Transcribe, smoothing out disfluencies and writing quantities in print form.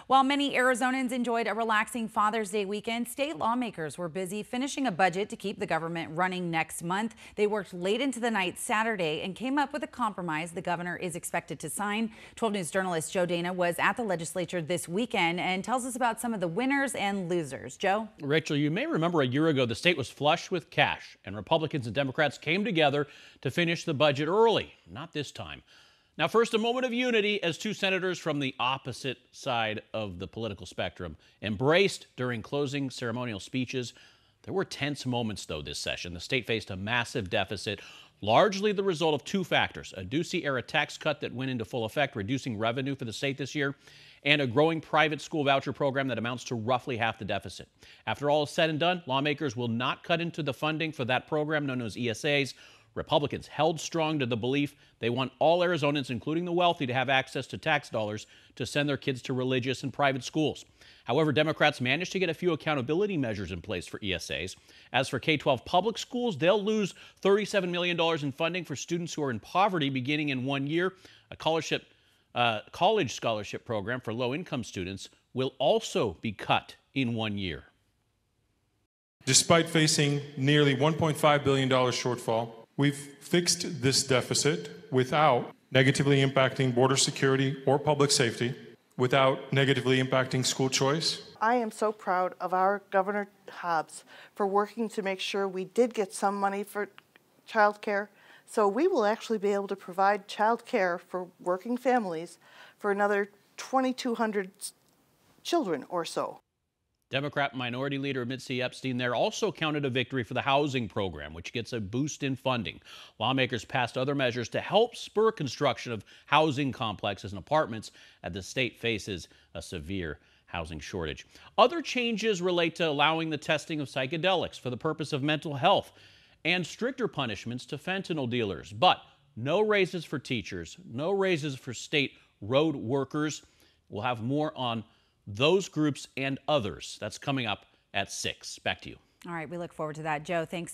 While many Arizonans enjoyed a relaxing Father's Day weekend, state lawmakers were busy finishing a budget to keep the government running next month. They worked late into the night Saturday and came up with a compromise the governor is expected to sign. 12 News journalist Joe Dana was at the legislature this weekend and tells us about some of the winners and losers. Joe? Rachel, you may remember a year ago the state was flush with cash and Republicans and Democrats came together to finish the budget early. Not this time. Now, first, a moment of unity as two senators from the opposite side of the political spectrum embraced during closing ceremonial speeches. There were tense moments, though, this session. The state faced a massive deficit, largely the result of two factors: a Ducey-era tax cut that went into full effect, reducing revenue for the state this year, and a growing private school voucher program that amounts to roughly half the deficit. After all is said and done, lawmakers will not cut into the funding for that program known as ESAs. Republicans held strong to the belief they want all Arizonans, including the wealthy, to have access to tax dollars to send their kids to religious and private schools. However, Democrats managed to get a few accountability measures in place for ESAs. As for K-12 public schools, they'll lose $37 million in funding for students who are in poverty beginning in 1 year. A college scholarship program for low-income students will also be cut in 1 year. Despite facing nearly $1.5 billion shortfall, we've fixed this deficit without negatively impacting border security or public safety, without negatively impacting school choice. I am so proud of our Governor Hobbs for working to make sure we did get some money for childcare. So we will actually be able to provide childcare for working families for another 2,200 children or so. Democrat Minority Leader Mitzi Epstein there also counted a victory for the housing program, which gets a boost in funding. Lawmakers passed other measures to help spur construction of housing complexes and apartments as the state faces a severe housing shortage. Other changes relate to allowing the testing of psychedelics for the purpose of mental health and stricter punishments to fentanyl dealers. But no raises for teachers, no raises for state road workers. We'll have more on those groups and others. That's coming up at 6. Back to you. All right, we look forward to that. Joe, thanks.